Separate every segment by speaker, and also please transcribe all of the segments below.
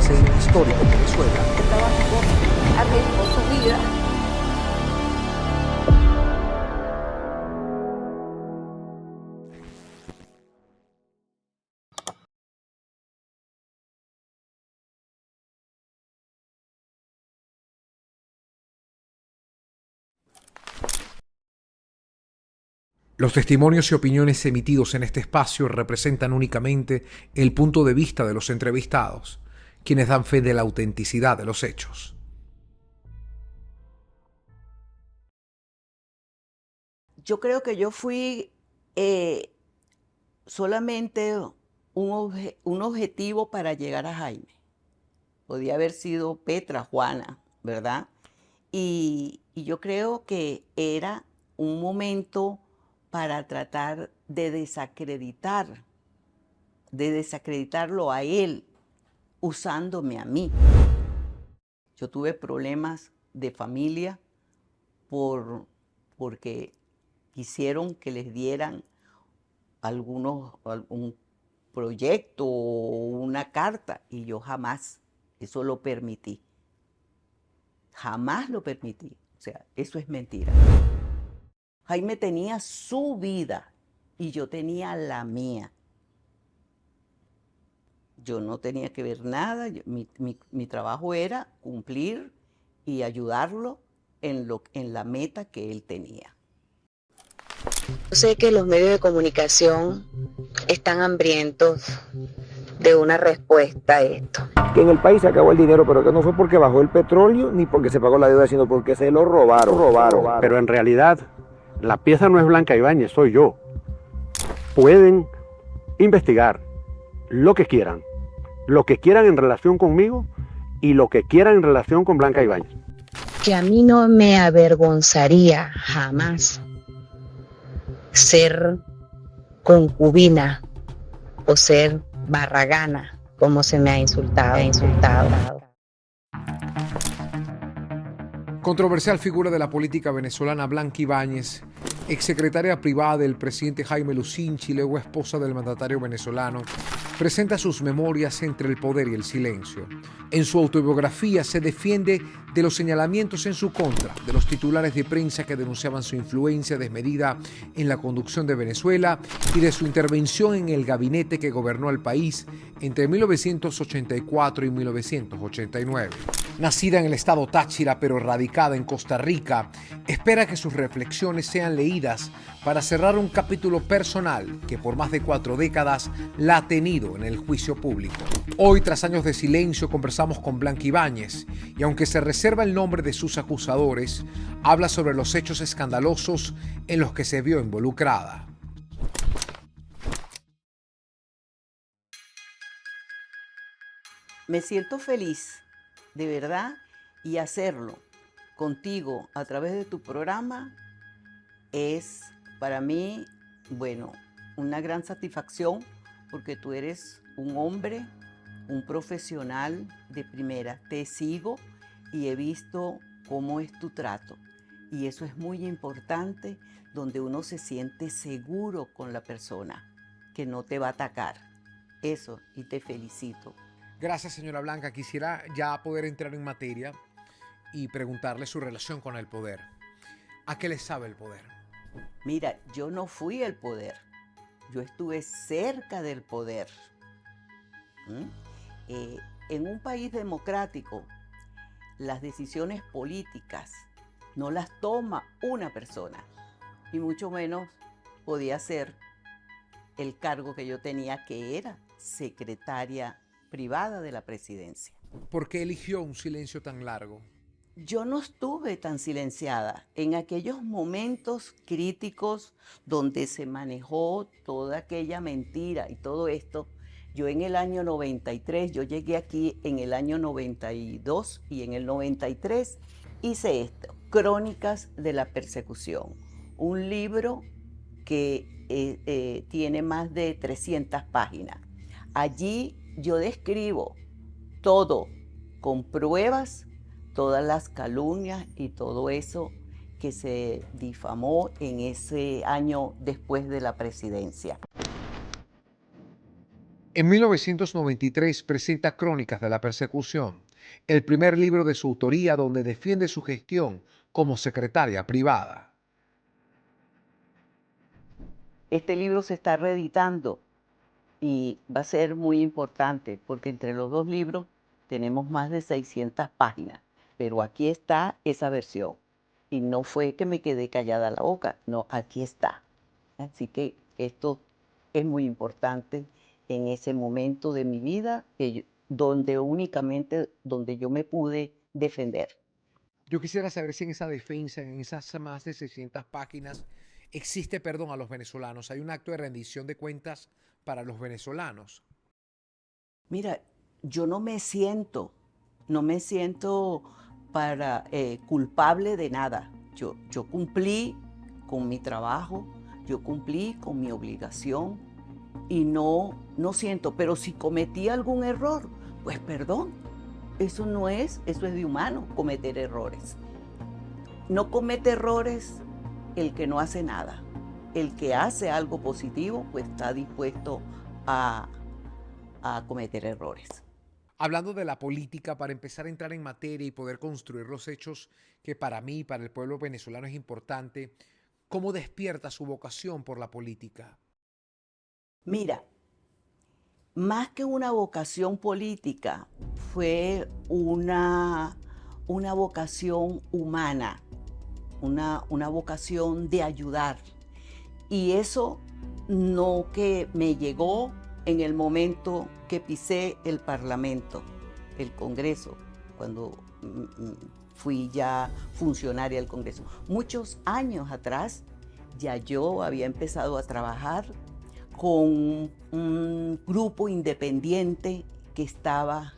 Speaker 1: ese histórico Venezuela.
Speaker 2: Trabajo arriesgó su vida.
Speaker 1: Los testimonios y opiniones emitidos en este espacio representan únicamente el punto de vista de los entrevistados, quienes dan fe de la autenticidad de los hechos.
Speaker 2: Yo creo que yo fui solamente un objetivo para llegar a Jaime. Podía haber sido Petra, Juana, ¿verdad? Y yo creo que era un momento para tratar de desacreditarlo a él, usándome a mí. Yo tuve problemas de familia porque quisieron que les dieran algún proyecto o una carta y yo jamás eso lo permití. Jamás lo permití. O sea, eso es mentira. Jaime tenía su vida y yo tenía la mía. Yo no tenía que ver nada. Mi trabajo era cumplir y ayudarlo en la meta que él tenía.
Speaker 3: Yo sé que los medios de comunicación están hambrientos de una respuesta a esto.
Speaker 4: Que en el país se acabó el dinero, pero que no fue porque bajó el petróleo ni porque se pagó la deuda, sino porque se lo robaron.
Speaker 5: Pero en realidad, la pieza no es Blanca Ibáñez, soy yo. Pueden investigar lo que quieran en relación conmigo y lo que quieran en relación con Blanca Ibáñez.
Speaker 3: Que a mí no me avergonzaría jamás ser concubina o ser barragana, como se me ha insultado.
Speaker 1: Controversial figura de la política venezolana Blanca Ibáñez, exsecretaria privada del presidente Jaime Lucinchi y luego esposa del mandatario venezolano, presenta sus memorias entre el poder y el silencio. En su autobiografía se defiende de los señalamientos en su contra, de los titulares de prensa que denunciaban su influencia desmedida en la conducción de Venezuela y de su intervención en el gabinete que gobernó el país entre 1984 y 1989. Nacida en el estado Táchira pero radicada en Costa Rica, espera que sus reflexiones sean leídas para cerrar un capítulo personal que por más de 4 décadas la ha tenido en el juicio público. Hoy, tras años de silencio, conversamos con Blanca Ibáñez y aunque se reserva el nombre de sus acusadores, habla sobre los hechos escandalosos en los que se vio involucrada.
Speaker 2: Me siento feliz, de verdad, y hacerlo contigo a través de tu programa es para mí, bueno, una gran satisfacción porque tú eres un hombre, un profesional de primera. Te sigo y he visto cómo es tu trato y eso es muy importante, donde uno se siente seguro con la persona, que no te va a atacar. Eso, y te felicito.
Speaker 1: Gracias, señora Blanca. Quisiera ya poder entrar en materia y preguntarle su relación con el poder. ¿A qué le sabe el poder?
Speaker 2: Mira, yo no fui el poder. Yo estuve cerca del poder. En un país democrático, las decisiones políticas no las toma una persona, y mucho menos podía ser el cargo que yo tenía, que era secretaria privada de la presidencia.
Speaker 1: ¿Por qué eligió un silencio tan largo?
Speaker 2: Yo no estuve tan silenciada en aquellos momentos críticos donde se manejó toda aquella mentira y todo esto. Yo en el año 93, yo llegué aquí en el año 92 y en el 93 hice esto, Crónicas de la Persecución, un libro que tiene más de 300 páginas. Allí yo describo todo con pruebas, todas las calumnias y todo eso que se difamó en ese año después de la presidencia.
Speaker 1: En 1993 presenta Crónicas de la Persecución, el primer libro de su autoría donde defiende su gestión como secretaria privada.
Speaker 2: Este libro se está reeditando y va a ser muy importante porque entre los dos libros tenemos más de 600 páginas, pero aquí está esa versión. Y no fue que me quedé callada la boca, no, aquí está. Así que esto es muy importante en ese momento de mi vida donde únicamente donde yo me pude defender.
Speaker 1: Yo quisiera saber si en esa defensa, en esas más de 600 páginas, existe perdón a los venezolanos. Hay un acto de rendición de cuentas para los venezolanos.
Speaker 2: Mira, yo no me siento culpable de nada. Yo cumplí con mi trabajo, yo cumplí con mi obligación y no siento, pero si cometí algún error, pues perdón. Eso es de humano cometer errores. No comete errores el que no hace nada. El que hace algo positivo, pues está dispuesto a cometer errores.
Speaker 1: Hablando de la política, para empezar a entrar en materia y poder construir los hechos que para mí y para el pueblo venezolano es importante, ¿cómo despierta su vocación por la política?
Speaker 2: Mira, más que una vocación política, fue una vocación humana, una vocación de ayudar. Y eso no que me llegó en el momento que pisé el Parlamento, el Congreso, cuando fui ya funcionaria del Congreso. Muchos años atrás ya yo había empezado a trabajar con un grupo independiente que estaba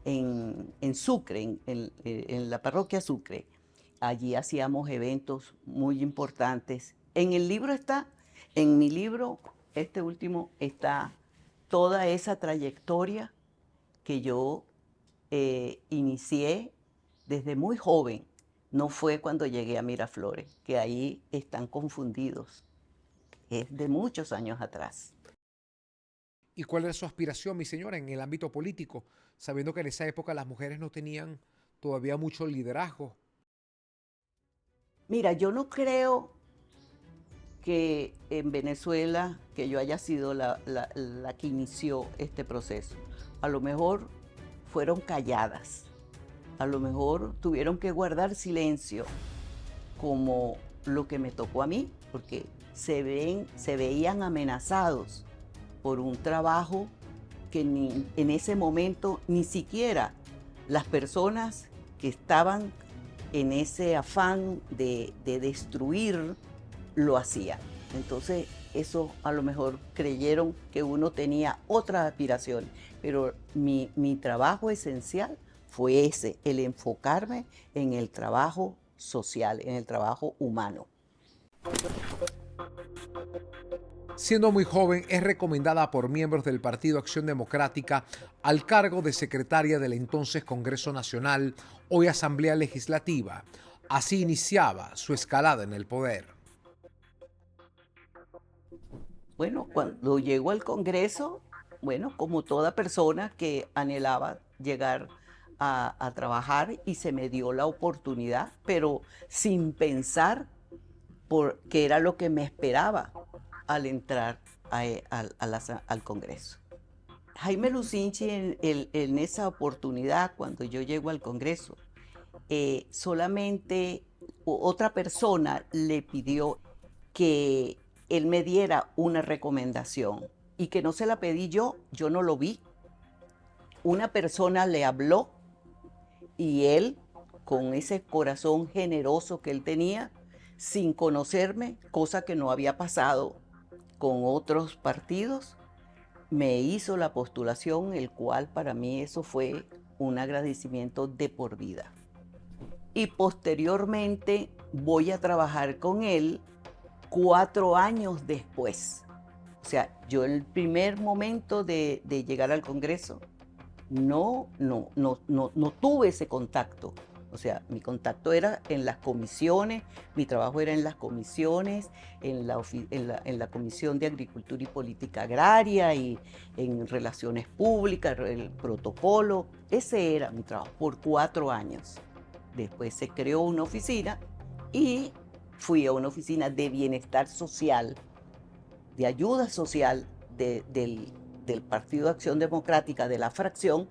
Speaker 2: en Sucre, en la parroquia Sucre. Allí hacíamos eventos muy importantes. En mi libro, este último, está toda esa trayectoria que yo inicié desde muy joven. No fue cuando llegué a Miraflores, que ahí están confundidos. Es de muchos años atrás.
Speaker 1: ¿Y cuál era su aspiración, mi señora, en el ámbito político, sabiendo que en esa época las mujeres no tenían todavía mucho liderazgo?
Speaker 2: Mira, yo no creo que en Venezuela, que yo haya sido la que inició este proceso. A lo mejor fueron calladas, a lo mejor tuvieron que guardar silencio, como lo que me tocó a mí, porque se veían amenazados por un trabajo que en ese momento ni siquiera las personas que estaban en ese afán de destruir lo hacían. Entonces, eso a lo mejor creyeron que uno tenía otras aspiraciones, pero mi trabajo esencial fue ese, el enfocarme en el trabajo social, en el trabajo humano.
Speaker 1: Siendo muy joven, es recomendada por miembros del Partido Acción Democrática al cargo de secretaria del entonces Congreso Nacional, hoy Asamblea Legislativa. Así iniciaba su escalada en el poder.
Speaker 2: Bueno, cuando llegó al Congreso, bueno, como toda persona que anhelaba llegar a trabajar, y se me dio la oportunidad, pero sin pensar qué era lo que me esperaba al entrar al Congreso. Jaime Lucinchi en esa oportunidad, cuando yo llego al Congreso, solamente otra persona le pidió que él me diera una recomendación y que no se la pedí yo no lo vi. Una persona le habló y él, con ese corazón generoso que él tenía, sin conocerme, cosa que no había pasado con otros partidos, me hizo la postulación, el cual para mí eso fue un agradecimiento de por vida. Y posteriormente voy a trabajar con él 4 años después. O sea, yo en el primer momento de llegar al Congreso no tuve ese contacto. O sea, mi contacto era en las comisiones, mi trabajo era en las comisiones, en la Comisión de Agricultura y Política Agraria y en Relaciones Públicas, el protocolo. Ese era mi trabajo por 4 años. Después se creó una oficina y fui a una oficina de bienestar social, de ayuda social del Partido de Acción Democrática de la fracción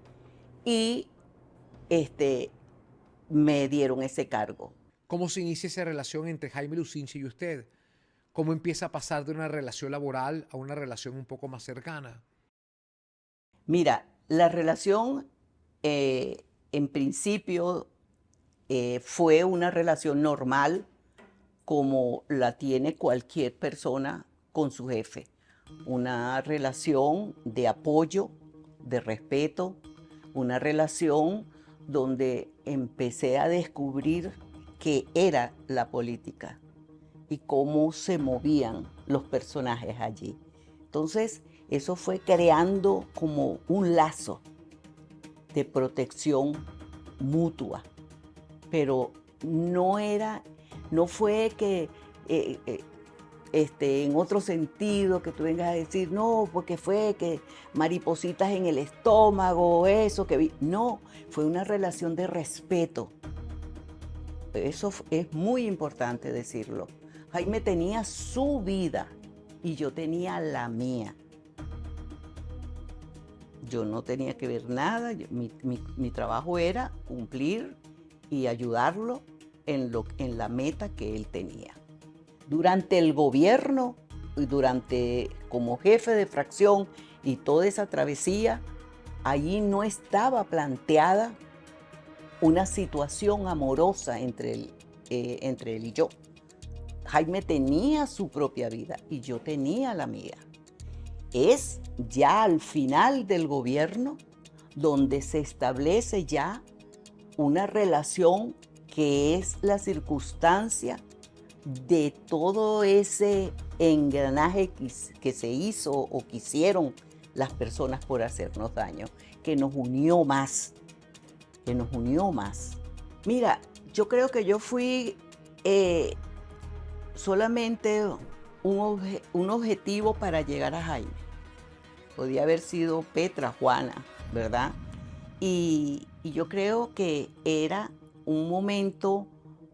Speaker 2: y me dieron ese cargo.
Speaker 1: ¿Cómo se inicia esa relación entre Jaime Lucinchi y usted? ¿Cómo empieza a pasar de una relación laboral a una relación un poco más cercana?
Speaker 2: Mira, la relación en principio fue una relación normal como la tiene cualquier persona con su jefe. Una relación de apoyo, de respeto, una relación donde empecé a descubrir qué era la política y cómo se movían los personajes allí. Entonces, eso fue creando como un lazo de protección mutua, pero no fue que en otro sentido que tú vengas a decir, no, porque fue que maripositas en el estómago, eso que vi. No, fue una relación de respeto. Eso es muy importante decirlo. Jaime tenía su vida y yo tenía la mía. Yo no tenía que ver nada, mi trabajo era cumplir y ayudarlo en la meta que él tenía. Durante el gobierno y como jefe de fracción y toda esa travesía, allí no estaba planteada una situación amorosa entre él y yo. Jaime tenía su propia vida y yo tenía la mía. Es ya al final del gobierno donde se establece ya una relación que es la circunstancia de todo ese engranaje que se hizo o que hicieron las personas por hacernos daño, que nos unió más, Mira, yo creo que yo fui solamente un objetivo para llegar a Jaime. Podía haber sido Petra, Juana, ¿verdad? Y yo creo que era un momento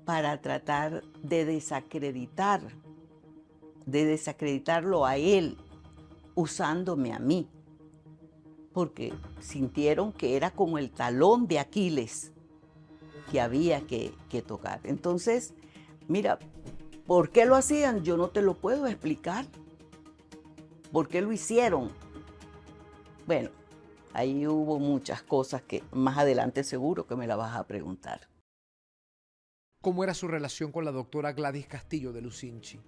Speaker 2: para tratar de desacreditarlo a él, usándome a mí, porque sintieron que era como el talón de Aquiles que había que tocar. Entonces, mira, ¿por qué lo hacían? Yo no te lo puedo explicar. ¿Por qué lo hicieron? Bueno, ahí hubo muchas cosas que más adelante seguro que me la vas a preguntar.
Speaker 1: ¿Cómo era su relación con la doctora Gladys Castillo de Lucinchi?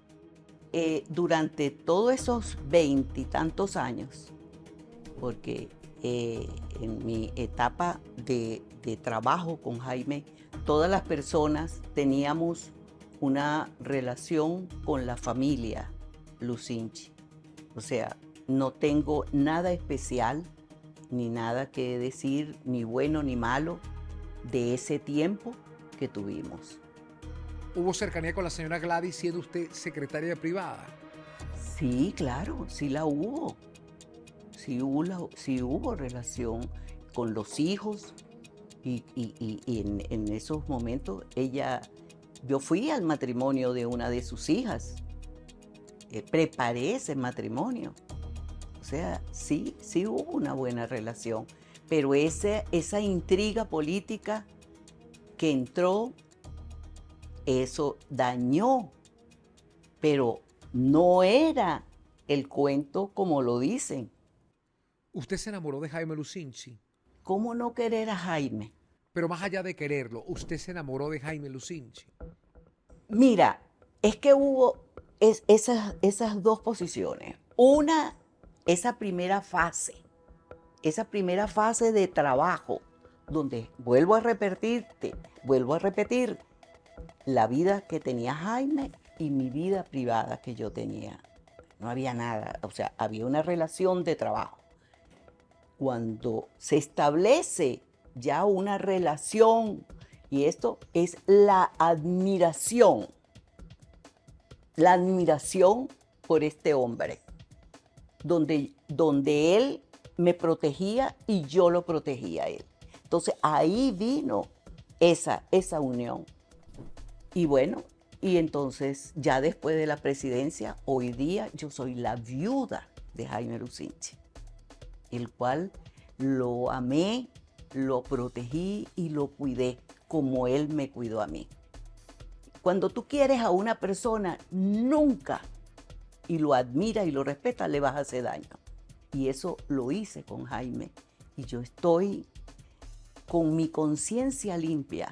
Speaker 2: Durante todos esos 20 y tantos años, porque en mi etapa de trabajo con Jaime, todas las personas teníamos una relación con la familia Lucinchi. O sea, no tengo nada especial, ni nada que decir, ni bueno ni malo, de ese tiempo que tuvimos.
Speaker 1: ¿Hubo cercanía con la señora Gladys siendo usted secretaria privada?
Speaker 2: Sí, claro, sí la hubo. Sí hubo relación con los hijos y en esos momentos yo fui al matrimonio de una de sus hijas. Preparé ese matrimonio. O sea, sí hubo una buena relación, pero esa intriga política que entró, eso dañó, pero no era el cuento como lo dicen.
Speaker 1: ¿Usted se enamoró de Jaime Lucinchi?
Speaker 2: ¿Cómo no querer a Jaime?
Speaker 1: Pero más allá de quererlo, ¿usted se enamoró de Jaime Lucinchi?
Speaker 2: Mira, es que hubo esas dos posiciones. Una, esa primera fase de trabajo, donde vuelvo a repetir la vida que tenía Jaime y mi vida privada que yo tenía. No había nada, o sea, había una relación de trabajo. Cuando se establece ya una relación Y esto es la admiración por este hombre, donde él me protegía y yo lo protegía a él. Entonces ahí vino esa unión. Y bueno, y entonces ya después de la presidencia, hoy día yo soy la viuda de Jaime Lucinchi, el cual lo amé, lo protegí y lo cuidé como él me cuidó a mí. Cuando tú quieres a una persona, nunca, y lo admiras y lo respetas, le vas a hacer daño. Y eso lo hice con Jaime. Y yo estoy con mi conciencia limpia.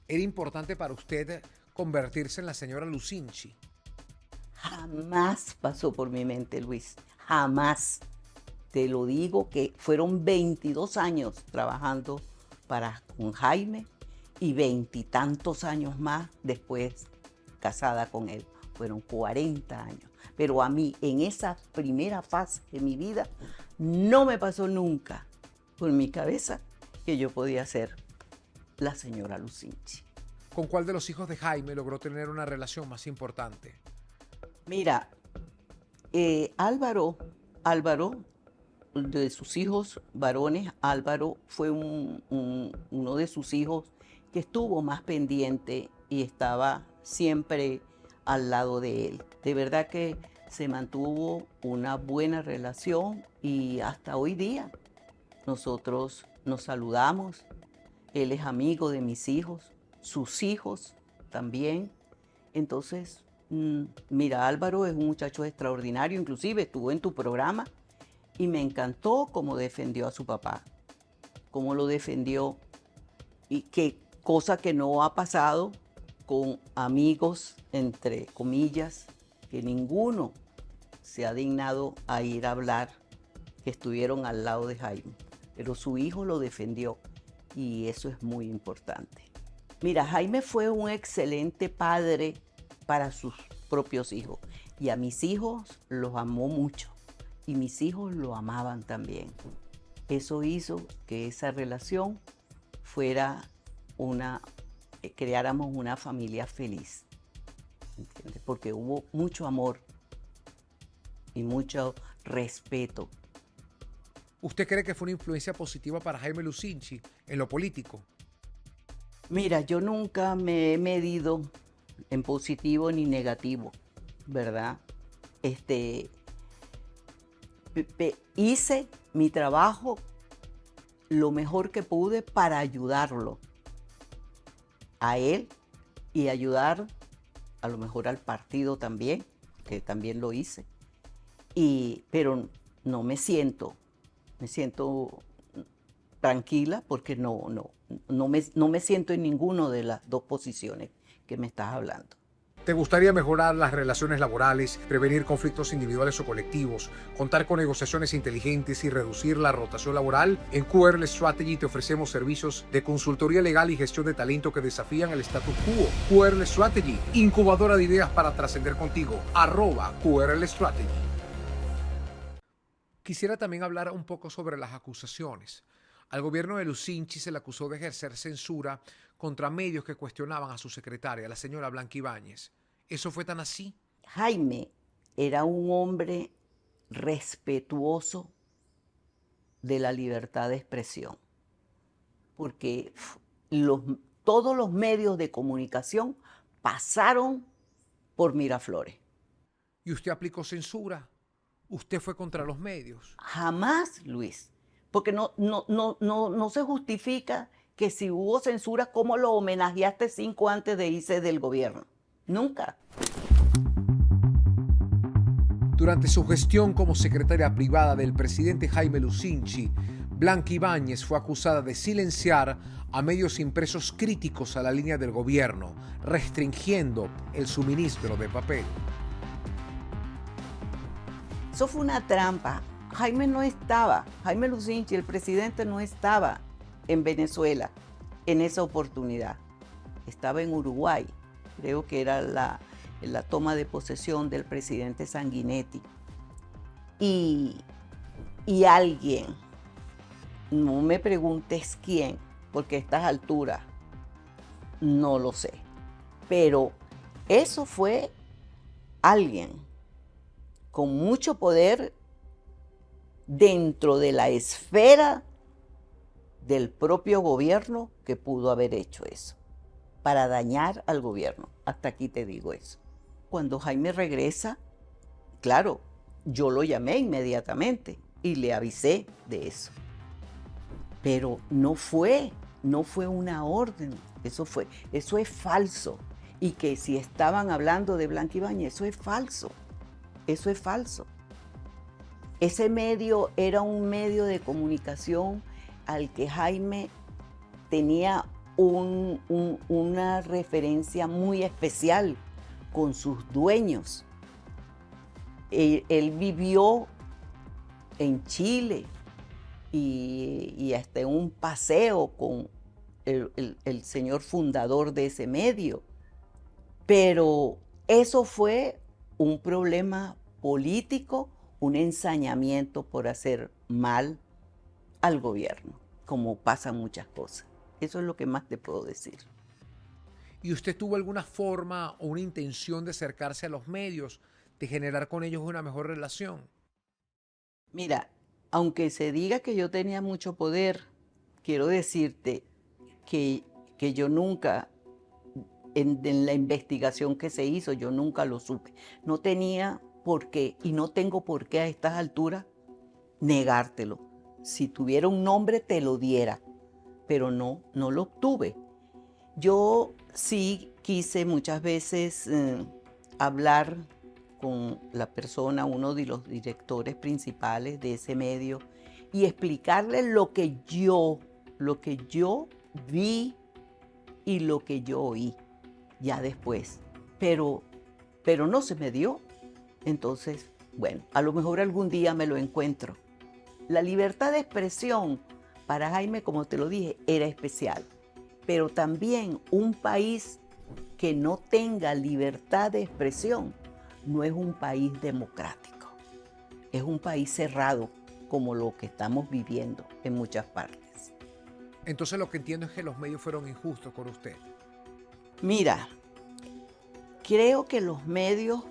Speaker 1: ¿Era importante para usted convertirse en la señora Lucinchi?
Speaker 2: Jamás pasó por mi mente, Luis. Jamás. Te lo digo que fueron 22 años trabajando con Jaime y 20 y tantos años más después casada con él. Fueron 40 años. Pero a mí, en esa primera fase de mi vida, no me pasó nunca por mi cabeza que yo podía ser la señora Lucinchi.
Speaker 1: ¿Con cuál de los hijos de Jaime logró tener una relación más importante?
Speaker 2: Mira, Álvaro, de sus hijos varones, Álvaro fue uno de sus hijos que estuvo más pendiente y estaba siempre al lado de él. De verdad que se mantuvo una buena relación y hasta hoy día nosotros nos saludamos. Él es amigo de mis hijos, sus hijos también. Entonces, mira, Álvaro es un muchacho extraordinario, inclusive estuvo en tu programa y me encantó cómo defendió a su papá, cómo lo defendió, y qué cosa que no ha pasado con amigos, entre comillas, que ninguno se ha dignado a ir a hablar, que estuvieron al lado de Jaime, pero su hijo lo defendió y eso es muy importante. Mira, Jaime fue un excelente padre para sus propios hijos y a mis hijos los amó mucho y mis hijos lo amaban también. Eso hizo que esa relación creáramos una familia feliz, ¿entiendes? Porque hubo mucho amor y mucho respeto.
Speaker 1: ¿Usted cree que fue una influencia positiva para Jaime Lucinchi en lo político?
Speaker 2: Mira, yo nunca me he medido en positivo ni negativo, ¿verdad? Hice mi trabajo lo mejor que pude para ayudarlo a él y ayudar a lo mejor al partido también, que también lo hice. Pero no me siento tranquila porque no me siento en ninguna de las dos posiciones que me estás hablando.
Speaker 1: ¿Te gustaría mejorar las relaciones laborales, prevenir conflictos individuales o colectivos, contar con negociaciones inteligentes y reducir la rotación laboral? En QRL Strategy te ofrecemos servicios de consultoría legal y gestión de talento que desafían el status quo. QRL Strategy, incubadora de ideas para trascender contigo. @QRL Strategy. Quisiera también hablar un poco sobre las acusaciones. Al gobierno de Lucinchi se le acusó de ejercer censura contra medios que cuestionaban a su secretaria, la señora Blanca Ibáñez. ¿Eso fue tan así?
Speaker 2: Jaime era un hombre respetuoso de la libertad de expresión, porque todos los medios de comunicación pasaron por Miraflores.
Speaker 1: ¿Y usted aplicó censura? ¿Usted fue contra los medios?
Speaker 2: Jamás, Luis, porque no se justifica que si hubo censura, ¿cómo lo homenajeaste 5 antes de irse del gobierno? Nunca.
Speaker 1: Durante su gestión como secretaria privada del presidente Jaime Lucinchi, Blanca Ibáñez fue acusada de silenciar a medios impresos críticos a la línea del gobierno, restringiendo el suministro de papel.
Speaker 2: Eso fue una trampa. Jaime Lucinchi, el presidente, no estaba en Venezuela en esa oportunidad. Estaba en Uruguay. Creo que era la toma de posesión del presidente Sanguinetti. Y alguien, no me preguntes quién, porque a estas alturas no lo sé. Pero eso fue alguien con mucho poder dentro de la esfera del propio gobierno que pudo haber hecho eso, para dañar al gobierno. Hasta aquí te digo eso. Cuando Jaime regresa, claro, yo lo llamé inmediatamente y le avisé de eso. Pero no fue una orden, eso es falso. Y que si estaban hablando de Blanca Ibáñez, eso es falso. Ese medio era un medio de comunicación al que Jaime tenía una referencia muy especial con sus dueños. Él vivió en Chile y hasta en un paseo con el señor fundador de ese medio. Pero eso fue un problema político, un ensañamiento por hacer mal al gobierno, como pasan muchas cosas. Eso es lo que más te puedo decir.
Speaker 1: ¿Y usted tuvo alguna forma o una intención de acercarse a los medios, de generar con ellos una mejor relación?
Speaker 2: Mira, aunque se diga que yo tenía mucho poder, quiero decirte que yo nunca, en la investigación que se hizo, yo nunca lo supe. No tenía por qué, y no tengo por qué a estas alturas negártelo. Si tuviera un nombre, te lo diera, pero no lo obtuve. Yo sí quise muchas veces hablar con la persona, uno de los directores principales de ese medio, y explicarle lo que yo vi y lo que yo oí ya después. Pero no se me dio. Entonces, bueno, a lo mejor algún día me lo encuentro. La libertad de expresión para Jaime, como te lo dije, era especial. Pero también un país que no tenga libertad de expresión no es un país democrático. Es un país cerrado, como lo que estamos viviendo en muchas partes.
Speaker 1: Entonces lo que entiendo es que los medios fueron injustos con usted.
Speaker 2: Mira, creo que los medios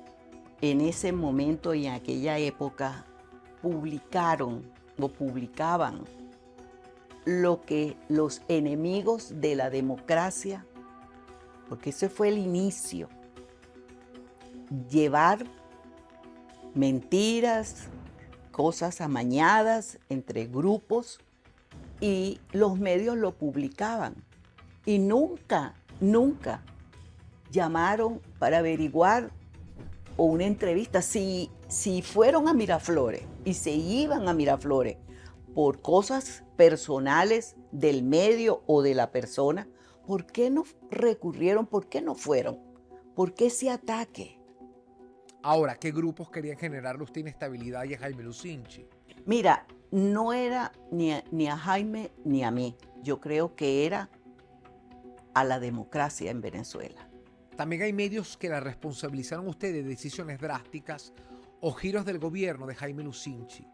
Speaker 2: en ese momento y en aquella época publicaban lo que los enemigos de la democracia, porque ese fue el inicio, llevar mentiras, cosas amañadas entre grupos, y los medios lo publicaban. Y nunca llamaron para averiguar o una entrevista. Si fueron a Miraflores y se iban a Miraflores por cosas personales del medio o de la persona, ¿por qué no recurrieron? ¿Por qué no fueron? ¿Por qué ese ataque?
Speaker 1: Ahora, ¿qué grupos querían generarle usted inestabilidad y a Jaime Lucinchi?
Speaker 2: Mira, no era ni a Jaime ni a mí. Yo creo que era a la democracia en Venezuela.
Speaker 1: También hay medios que la responsabilizaron a usted de decisiones drásticas o giros del gobierno de Jaime Lucinchi.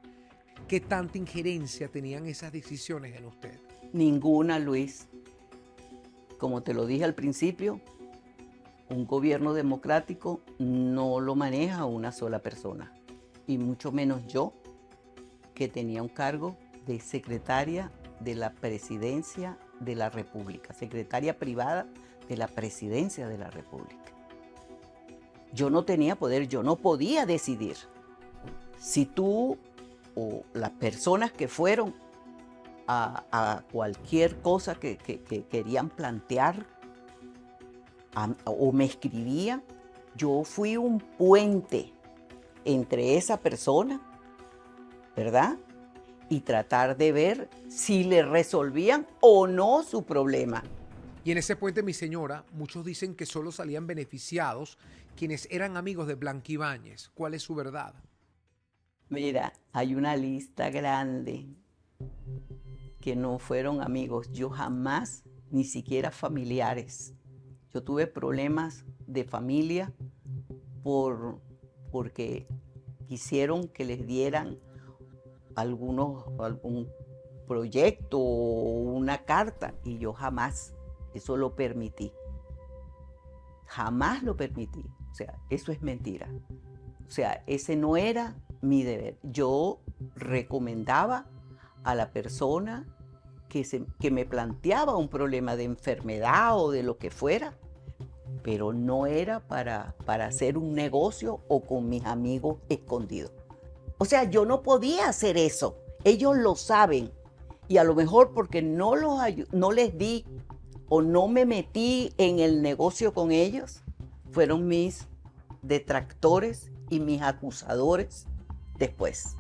Speaker 1: ¿Qué tanta injerencia tenían esas decisiones en usted?
Speaker 2: Ninguna, Luis. Como te lo dije al principio, un gobierno democrático no lo maneja una sola persona, y mucho menos yo, que tenía un cargo de secretaria de la Presidencia de la República, secretaria privada de la Presidencia de la República. Yo no tenía poder, yo no podía decidir. Si tú o las personas que fueron a cualquier cosa que querían plantear o me escribían, yo fui un puente entre esa persona, ¿verdad? Y tratar de ver si le resolvían o no su problema.
Speaker 1: Y en ese puente, mi señora, muchos dicen que solo salían beneficiados quienes eran amigos de Blanca Ibáñez. ¿Cuál es su verdad?
Speaker 2: Mira, hay una lista grande que no fueron amigos. Yo jamás, ni siquiera familiares. Yo tuve problemas de familia porque quisieron que les dieran algún proyecto o una carta, y yo jamás eso lo permití. Jamás lo permití. O sea, eso es mentira. O sea, ese no era mi deber. Yo recomendaba a la persona que me planteaba un problema de enfermedad o de lo que fuera, pero no era para hacer un negocio o con mis amigos escondidos. O sea, yo no podía hacer eso. Ellos lo saben. Y a lo mejor porque no les di o no me metí en el negocio con ellos, fueron mis detractores y mis acusadores después.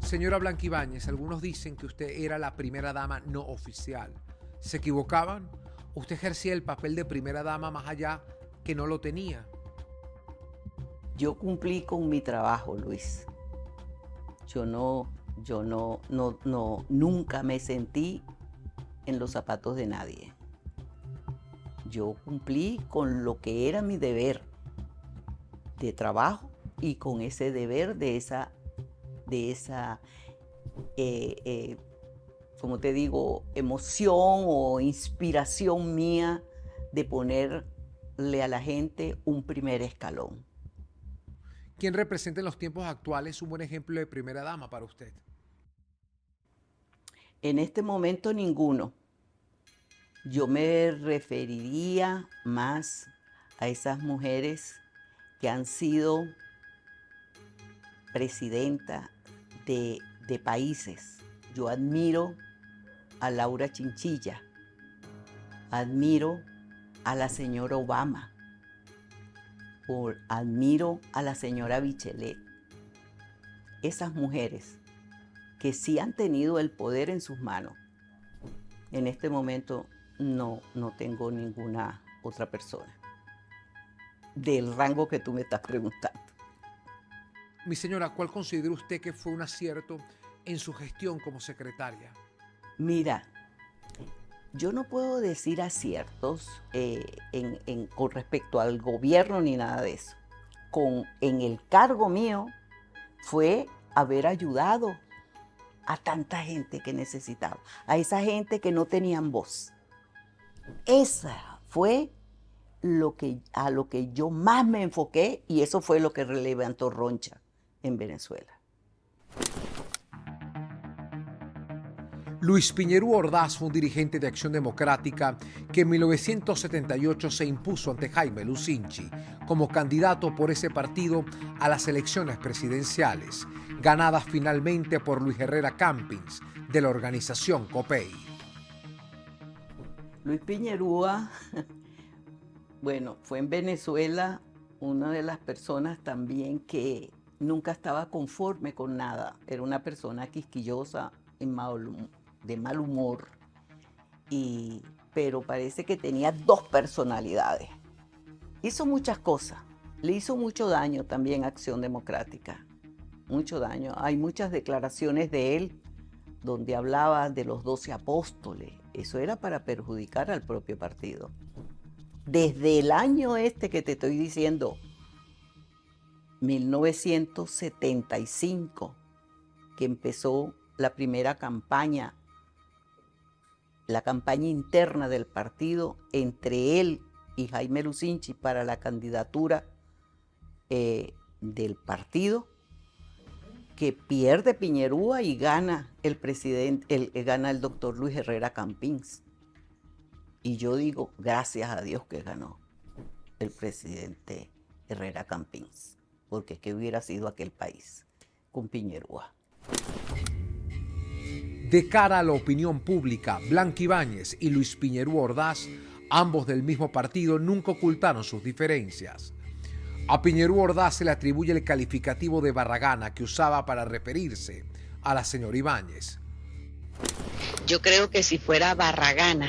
Speaker 1: Señora Blanca Ibáñez, algunos dicen que usted era la primera dama no oficial. ¿Se equivocaban? ¿Usted ejercía el papel de primera dama más allá que no lo tenía?
Speaker 2: Yo cumplí con mi trabajo, Luis. Yo nunca me sentí en los zapatos de nadie. Yo cumplí con lo que era mi deber de trabajo y con ese deber de esa como te digo, emoción o inspiración mía de ponerle a la gente un primer escalón.
Speaker 1: ¿Quién representa en los tiempos actuales un buen ejemplo de primera dama para usted?
Speaker 2: En este momento ninguno. Yo me referiría más a esas mujeres que han sido presidentas de países. Yo admiro a Laura Chinchilla, admiro a la señora Obama, admiro a la señora Bachelet. Esas mujeres que sí han tenido el poder en sus manos. En este momento no tengo ninguna otra persona del rango que tú me estás preguntando.
Speaker 1: Mi señora, ¿cuál considera usted que fue un acierto en su gestión como secretaria?
Speaker 2: Mira, yo no puedo decir aciertos con respecto al gobierno ni nada de eso. En el cargo mío fue haber ayudado a tanta gente que necesitaba, a esa gente que no tenían voz. Esa fue a lo que yo más me enfoqué y eso fue lo que levantó Roncha en Venezuela.
Speaker 1: Luis Piñerú Ordaz fue un dirigente de Acción Democrática que en 1978 se impuso ante Jaime Lucinchi como candidato por ese partido a las elecciones presidenciales, ganadas finalmente por Luis Herrera Campins, de la organización COPEI.
Speaker 2: Luis Piñerúa, bueno, fue en Venezuela una de las personas también que nunca estaba conforme con nada. Era una persona quisquillosa, de mal humor, pero parece que tenía dos personalidades. Hizo muchas cosas, le hizo mucho daño también a Acción Democrática, mucho daño. Hay muchas declaraciones de él donde hablaba de los 12 apóstoles. Eso era para perjudicar al propio partido. Desde el año que te estoy diciendo, 1975, que empezó la primera campaña, la campaña interna del partido entre él y Jaime Lucinchi para la candidatura del partido, que pierde Piñerúa y gana gana el doctor Luis Herrera Campins. Y yo digo, gracias a Dios que ganó el presidente Herrera Campins, porque ¿qué hubiera sido aquel país con Piñerúa?
Speaker 1: De cara a la opinión pública, Blanca Ibáñez y Luis Piñerú Ordaz, ambos del mismo partido, nunca ocultaron sus diferencias. A Piñerú Ordaz se le atribuye el calificativo de barragana que usaba para referirse a la señora Ibáñez.
Speaker 3: Yo creo que si fuera barragana,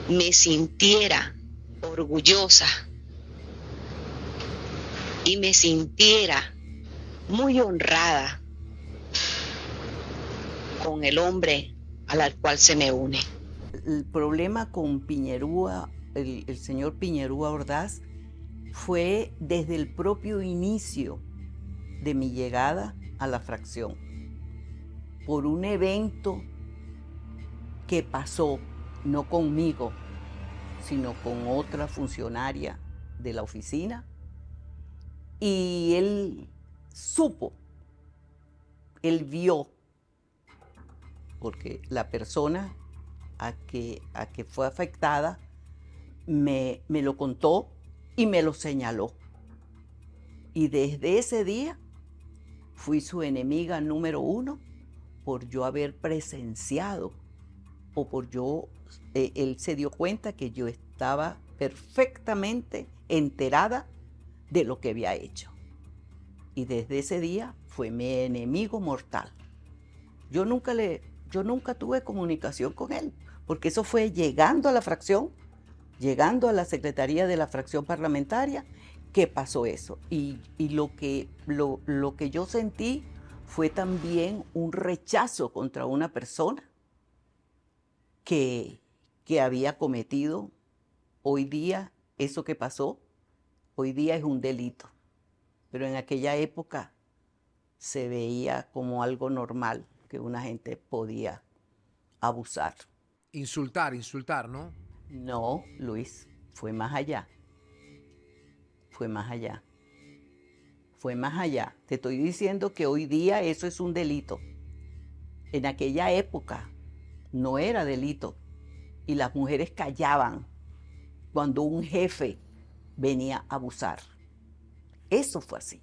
Speaker 3: me sintiera orgullosa y me sintiera muy honrada con el hombre al cual se me une.
Speaker 2: El problema con Piñerúa, el señor Piñerúa Ordaz, fue desde el propio inicio de mi llegada a la fracción, por un evento que pasó, no conmigo, sino con otra funcionaria de la oficina, y él supo, él vio, porque la persona a que fue afectada me lo contó y me lo señaló. Y desde ese día fui su enemiga número 1 por yo haber presenciado o por él se dio cuenta que yo estaba perfectamente enterada de lo que había hecho. Y desde ese día fue mi enemigo mortal. Yo nunca tuve comunicación con él, porque eso fue llegando a la fracción, llegando a la secretaría de la fracción parlamentaria, que pasó eso. Y lo que yo sentí fue también un rechazo contra una persona que había cometido. Hoy día, eso que pasó, hoy día es un delito. Pero en aquella época se veía como algo normal que una gente podía abusar.
Speaker 1: Insultar, ¿no?
Speaker 2: No, Luis, fue más allá. Fue más allá. Fue más allá. Te estoy diciendo que hoy día eso es un delito. En aquella época no era delito. Y las mujeres callaban cuando un jefe venía a abusar. Eso fue así.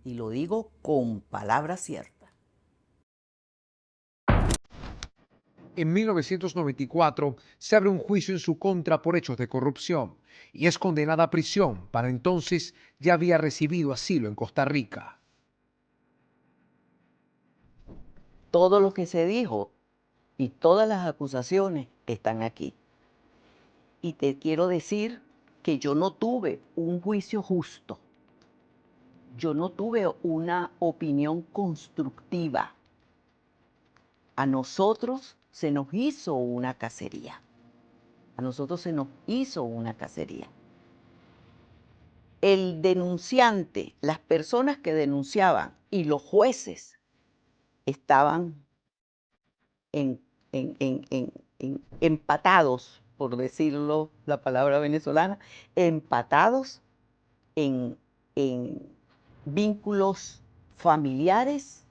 Speaker 2: Y lo digo con palabras ciertas.
Speaker 1: En 1994 se abre un juicio en su contra por hechos de corrupción y es condenada a prisión. Para entonces ya había recibido asilo en Costa Rica.
Speaker 2: Todo lo que se dijo y todas las acusaciones están aquí. Y te quiero decir que yo no tuve un juicio justo. Yo no tuve una opinión constructiva. A nosotros se nos hizo una cacería. A nosotros se nos hizo una cacería. El denunciante, las personas que denunciaban y los jueces estaban empatados, por decirlo la palabra venezolana, empatados en vínculos familiares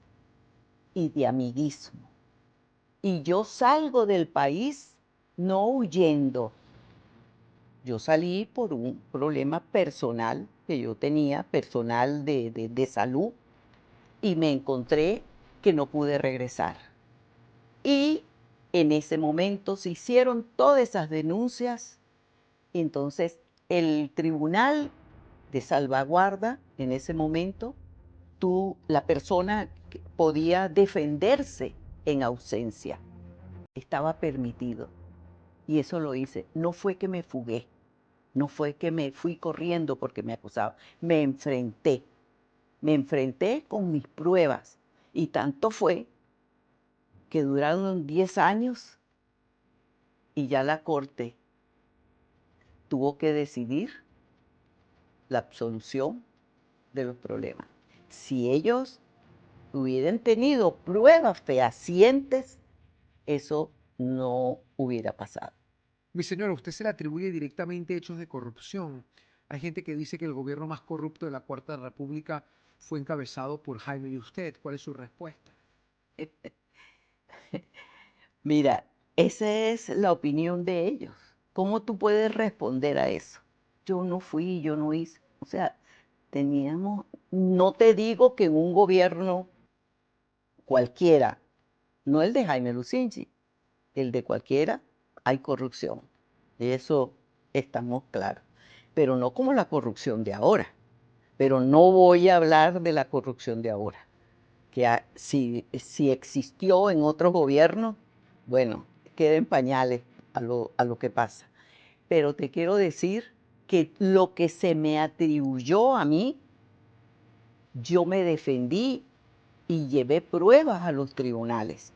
Speaker 2: y de amiguismo. Y yo salgo del país no huyendo. Yo salí por un problema personal que yo tenía, personal de salud, y me encontré que no pude regresar. Y en ese momento se hicieron todas esas denuncias, y entonces el tribunal de salvaguarda, en ese momento, la persona podía defenderse en ausencia. Estaba permitido. Y eso lo hice. No fue que me fugué. No fue que me fui corriendo porque me acusaban. Me enfrenté. Me enfrenté con mis pruebas. Y tanto fue que duraron 10 años y ya la corte tuvo que decidir la absolución de los problemas. Si ellos hubieran tenido pruebas fehacientes, eso no hubiera pasado.
Speaker 1: Mi señora, usted se le atribuye directamente hechos de corrupción. Hay gente que dice que el gobierno más corrupto de la Cuarta República fue encabezado por Jaime y usted. ¿Cuál es su respuesta?
Speaker 2: Mira, esa es la opinión de ellos. ¿Cómo tú puedes responder a eso? Yo no fui, yo no hice. O sea, no te digo que en un gobierno cualquiera, no el de Jaime Lucinchi, el de cualquiera, hay corrupción. De eso estamos claros. Pero no como la corrupción de ahora. Pero no voy a hablar de la corrupción de ahora. Que si existió en otros gobiernos, bueno, queda en pañales a lo que pasa. Pero te quiero decir que lo que se me atribuyó a mí, yo me defendí y llevé pruebas a los tribunales.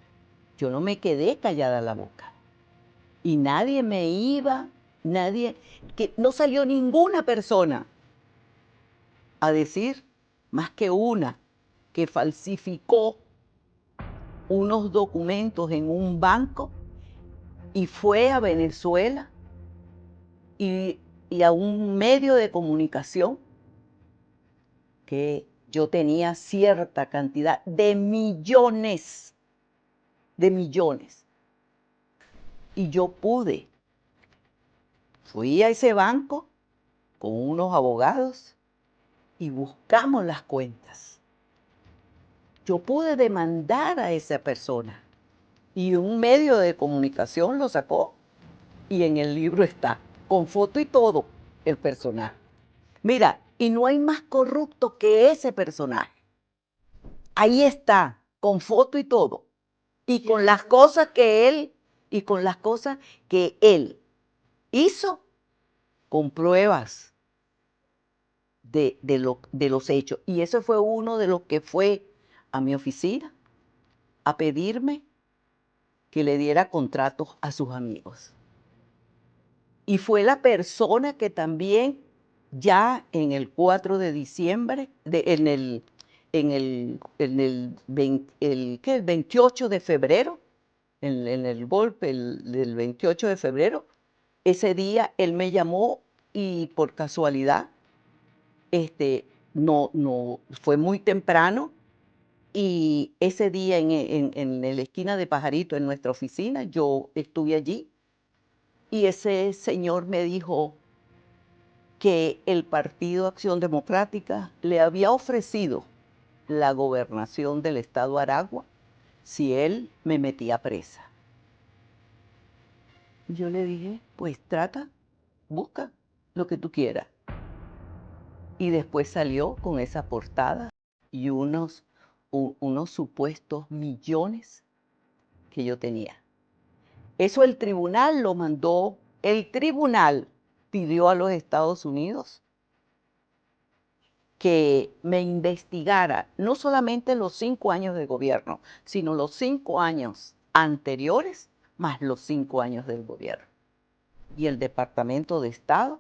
Speaker 2: Yo no me quedé callada la boca. Y que no salió ninguna persona a decir, más que una, que falsificó unos documentos en un banco y fue a Venezuela y a un medio de comunicación que yo tenía cierta cantidad de millones. Y yo fui a ese banco con unos abogados y buscamos las cuentas. Yo pude demandar a esa persona y un medio de comunicación lo sacó y en el libro está, con foto y todo, el personaje. Mira, y no hay más corrupto que ese personaje. Ahí está, con foto y todo. Y con las cosas que él hizo, con pruebas de los hechos. Y eso fue uno de los que fue a mi oficina a pedirme que le diera contratos a sus amigos. Y fue la persona que también ya en el 4 de diciembre, el 28 de febrero, en el golpe del 28 de febrero, ese día él me llamó y por casualidad, no fue muy temprano, y ese día en la esquina de Pajarito, en nuestra oficina, yo estuve allí y ese señor me dijo que el Partido Acción Democrática le había ofrecido la gobernación del estado Aragua si él me metía presa. Yo le dije, pues trata, busca lo que tú quieras. Y después salió con esa portada y unos supuestos millones que yo tenía. Eso el tribunal lo mandó, el tribunal pidió a los Estados Unidos que me investigara no solamente los 5 años de gobierno, sino los 5 años anteriores más los 5 años del gobierno. Y el Departamento de Estado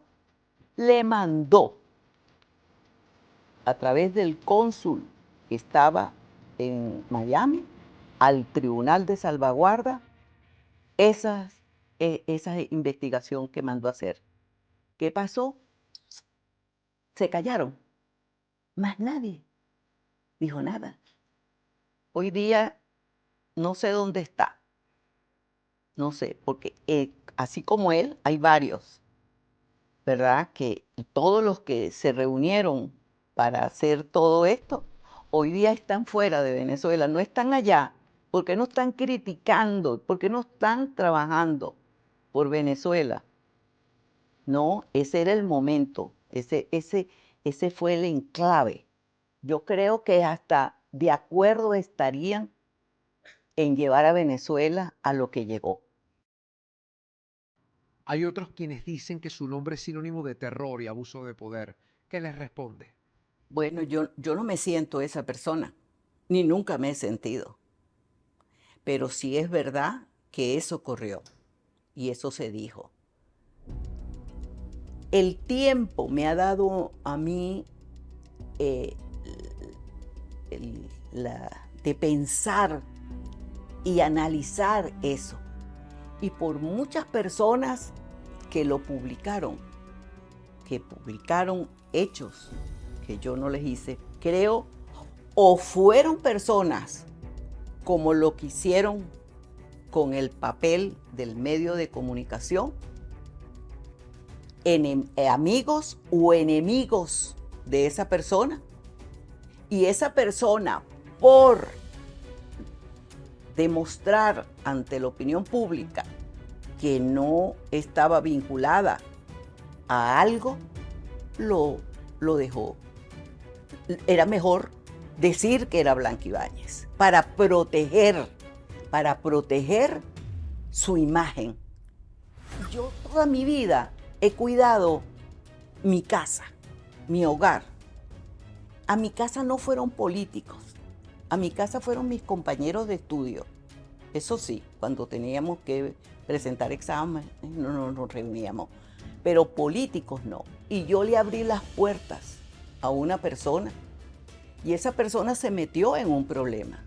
Speaker 2: le mandó a través del cónsul que estaba en Miami al Tribunal de Salvaguarda esa investigación que mandó a hacer. ¿Qué pasó? Se callaron. Más nadie dijo nada. Hoy día no sé dónde está. No sé, porque así como él, hay varios, ¿verdad? Que todos los que se reunieron para hacer todo esto, hoy día están fuera de Venezuela, no están allá, porque no están criticando, porque no están trabajando por Venezuela. No, ese era el momento, ese fue el enclave. Yo creo que hasta de acuerdo estarían en llevar a Venezuela a lo que llegó.
Speaker 1: Hay otros quienes dicen que su nombre es sinónimo de terror y abuso de poder. ¿Qué les responde?
Speaker 2: Bueno, yo no me siento esa persona, ni nunca me he sentido. Pero sí es verdad que eso ocurrió y eso se dijo. El tiempo me ha dado a mí de pensar y analizar eso. Y por muchas personas que lo publicaron, que publicaron hechos que yo no les hice, creo, o fueron personas como lo que hicieron con el papel del medio de comunicación, amigos o enemigos de esa persona, y esa persona, por demostrar ante la opinión pública que no estaba vinculada a algo, lo dejó. Era mejor decir que era Blanca Ibáñez para proteger su imagen. Yo toda mi vida he cuidado mi casa, mi hogar. A mi casa no fueron políticos, a mi casa fueron mis compañeros de estudio. Eso sí, cuando teníamos que presentar exámenes, no nos reuníamos, pero políticos no. Y yo le abrí las puertas a una persona y esa persona se metió en un problema.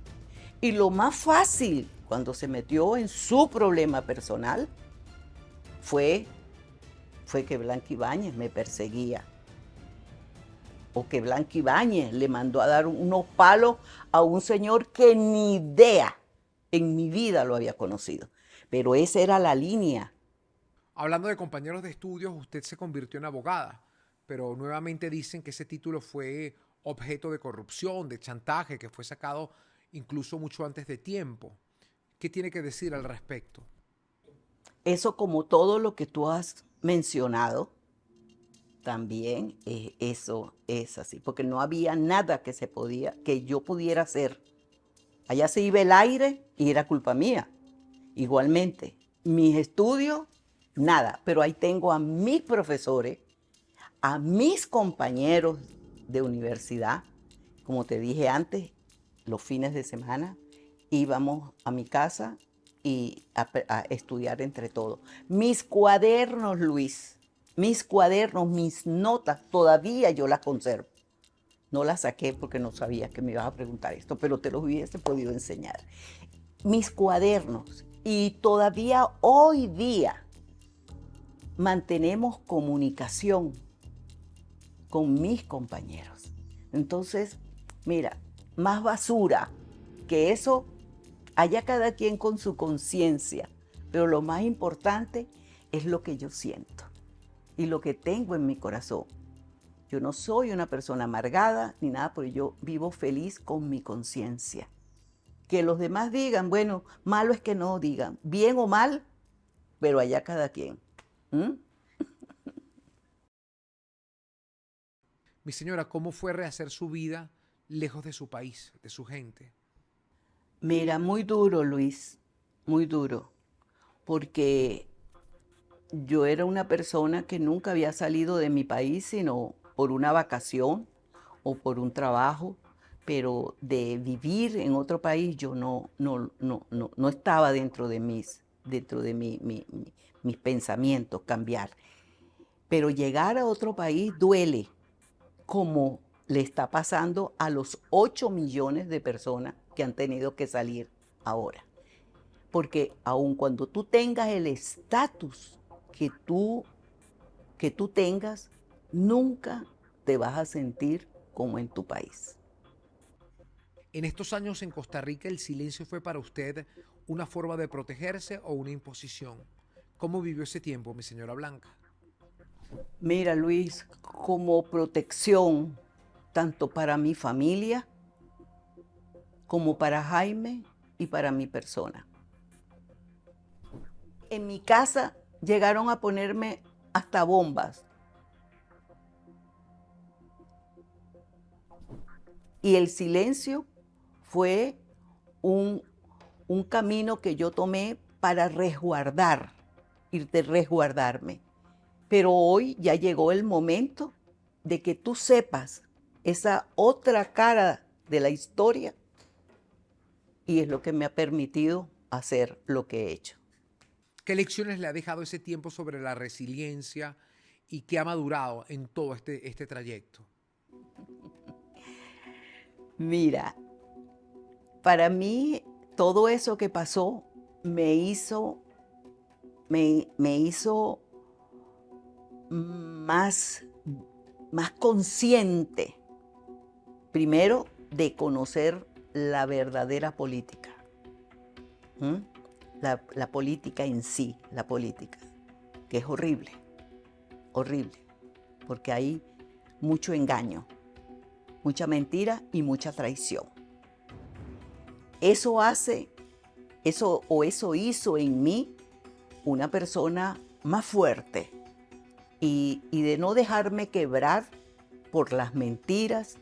Speaker 2: Y lo más fácil cuando se metió en su problema personal, fue que Blanca Ibáñez me perseguía. O que Blanca Ibáñez le mandó a dar unos palos a un señor que ni idea en mi vida lo había conocido. Pero esa era la línea.
Speaker 1: Hablando de compañeros de estudios, usted se convirtió en abogada, pero nuevamente dicen que ese título fue objeto de corrupción, de chantaje, que fue sacado incluso mucho antes de tiempo. ¿Qué tiene que decir al respecto?
Speaker 2: Eso, como todo lo que tú has mencionado, también eso es así, porque no había nada que yo pudiera hacer. Allá se iba el aire y era culpa mía. Igualmente, mis estudios, nada, pero ahí tengo a mis profesores, a mis compañeros de universidad. Como te dije antes, los fines de semana íbamos a mi casa y a estudiar entre todos. Mis cuadernos, Luis, mis cuadernos, mis notas, todavía yo las conservo. No las saqué porque no sabía que me ibas a preguntar esto, pero te los hubiese podido enseñar. Mis cuadernos, y todavía hoy día mantenemos comunicación con mis compañeros. Entonces, mira, más basura que eso, allá cada quien con su conciencia, pero lo más importante es lo que yo siento y lo que tengo en mi corazón. Yo no soy una persona amargada ni nada, porque yo vivo feliz con mi conciencia. Que los demás digan, bueno, malo es que no digan, bien o mal, pero allá cada quien.
Speaker 1: Mi señora, ¿cómo fue rehacer su vida lejos de su país, de su gente?
Speaker 2: Mira, muy duro, Luis, muy duro, porque yo era una persona que nunca había salido de mi país, sino por una vacación o por un trabajo, pero de vivir en otro país yo no estaba dentro de mis pensamientos, cambiar. Pero llegar a otro país duele, como le está pasando a los 8 millones de personas que han tenido que salir ahora. Porque aun cuando tú tengas el estatus que tú tengas, nunca te vas a sentir como en tu país.
Speaker 1: En estos años en Costa Rica, ¿el silencio fue para usted una forma de protegerse o una imposición? ¿Cómo vivió ese tiempo, mi señora Blanca?
Speaker 2: Mira, Luis, como protección, tanto para mi familia, como para Jaime y para mi persona. En mi casa llegaron a ponerme hasta bombas. Y el silencio fue un camino que yo tomé para resguardarme. Pero hoy ya llegó el momento de que tú sepas esa otra cara de la historia, y es lo que me ha permitido hacer lo que he hecho.
Speaker 1: ¿Qué lecciones le ha dejado ese tiempo sobre la resiliencia y qué ha madurado en todo este trayecto?
Speaker 2: Mira, para mí todo eso que pasó me hizo más consciente, primero, de conocer la verdadera política. La política en sí, la política, que es horrible, horrible, porque hay mucho engaño, mucha mentira y mucha traición. Eso hizo en mí una persona más fuerte y de no dejarme quebrar por las mentiras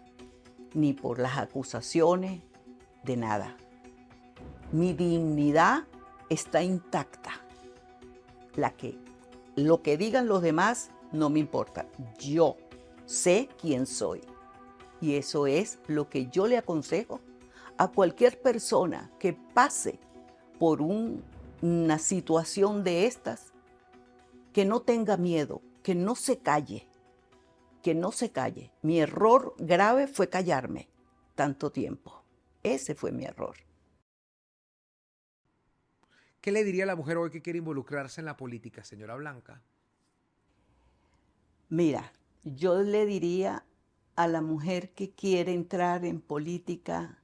Speaker 2: ni por las acusaciones de nada. Mi dignidad está intacta. Lo que digan los demás no me importa. Yo sé quién soy. Y eso es lo que yo le aconsejo a cualquier persona que pase por una situación de estas, que no tenga miedo, que no se calle, que no se calle. Mi error grave fue callarme tanto tiempo. Ese fue mi error.
Speaker 1: ¿Qué le diría a la mujer hoy que quiere involucrarse en la política, señora Blanca?
Speaker 2: Mira, yo le diría a la mujer que quiere entrar en política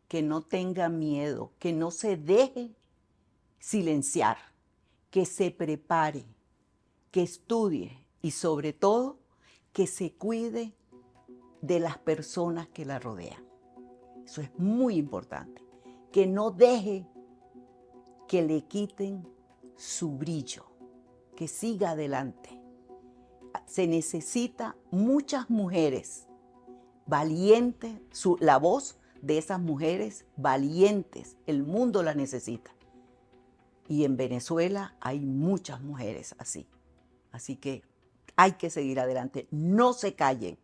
Speaker 2: que no tenga miedo, que no se deje silenciar, que se prepare, que estudie y sobre todo que se cuide de las personas que la rodean. Eso es muy importante, que no deje que le quiten su brillo, que siga adelante. Se necesita muchas mujeres valientes, la voz de esas mujeres valientes, el mundo la necesita. Y en Venezuela hay muchas mujeres así. Así que hay que seguir adelante, no se callen.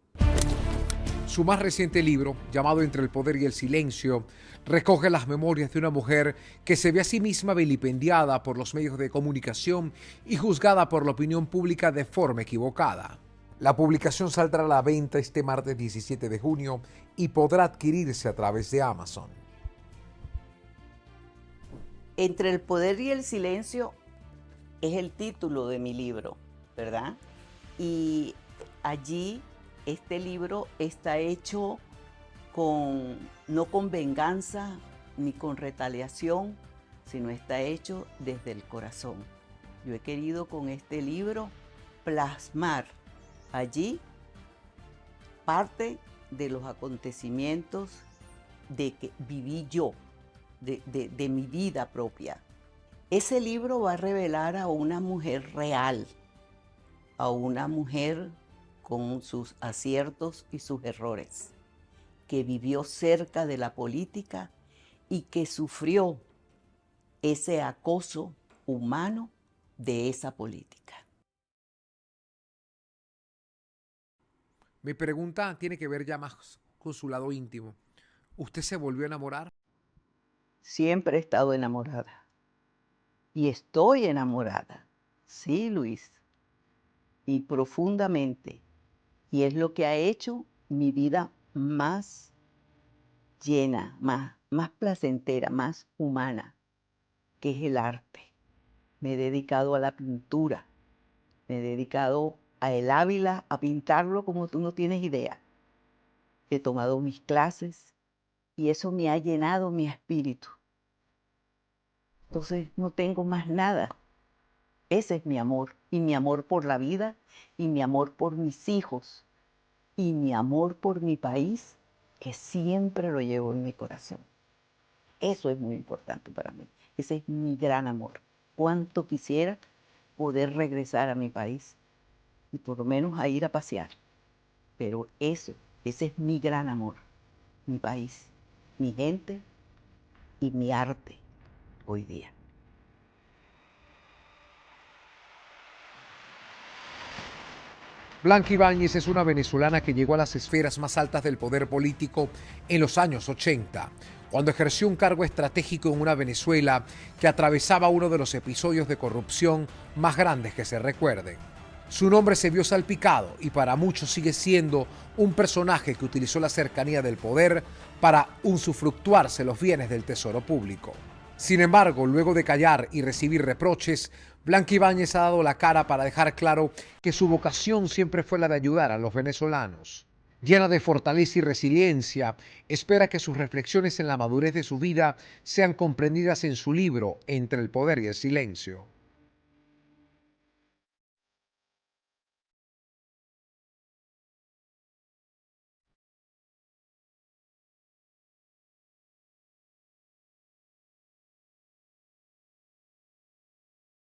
Speaker 1: Su más reciente libro, llamado Entre el poder y el silencio, recoge las memorias de una mujer que se ve a sí misma vilipendiada por los medios de comunicación y juzgada por la opinión pública de forma equivocada. La publicación saldrá a la venta este martes 17 de junio y podrá adquirirse a través de Amazon.
Speaker 2: Entre el poder y el silencio es el título de mi libro, ¿verdad? Y allí este libro está hecho no con venganza ni con retaliación, sino está hecho desde el corazón. Yo he querido con este libro plasmar allí parte de los acontecimientos de que viví yo, de mi vida propia. Ese libro va a revelar a una mujer real, a una mujer con sus aciertos y sus errores, que vivió cerca de la política y que sufrió ese acoso humano de esa política.
Speaker 1: Mi pregunta tiene que ver ya más con su lado íntimo. ¿Usted se volvió a enamorar?
Speaker 2: Siempre he estado enamorada. Y estoy enamorada. Sí, Luis. Y profundamente. Y es lo que ha hecho mi vida más llena, más placentera, más humana, que es el arte. Me he dedicado a la pintura. Me he dedicado a el Ávila, a pintarlo como tú no tienes idea. He tomado mis clases y eso me ha llenado mi espíritu. Entonces no tengo más nada. Ese es mi amor, y mi amor por la vida, y mi amor por mis hijos, y mi amor por mi país, que siempre lo llevo en mi corazón. Eso es muy importante para mí. Ese es mi gran amor. Cuánto quisiera poder regresar a mi país y por lo menos a ir a pasear. Pero ese es mi gran amor. Mi país, mi gente y mi arte hoy día.
Speaker 1: Blanca Ibáñez es una venezolana que llegó a las esferas más altas del poder político en los años 80, cuando ejerció un cargo estratégico en una Venezuela que atravesaba uno de los episodios de corrupción más grandes que se recuerden. Su nombre se vio salpicado y para muchos sigue siendo un personaje que utilizó la cercanía del poder para usufructuarse los bienes del tesoro público. Sin embargo, luego de callar y recibir reproches, Blanca Ibáñez ha dado la cara para dejar claro que su vocación siempre fue la de ayudar a los venezolanos. Llena de fortaleza y resiliencia, espera que sus reflexiones en la madurez de su vida sean comprendidas en su libro Entre el poder y el silencio.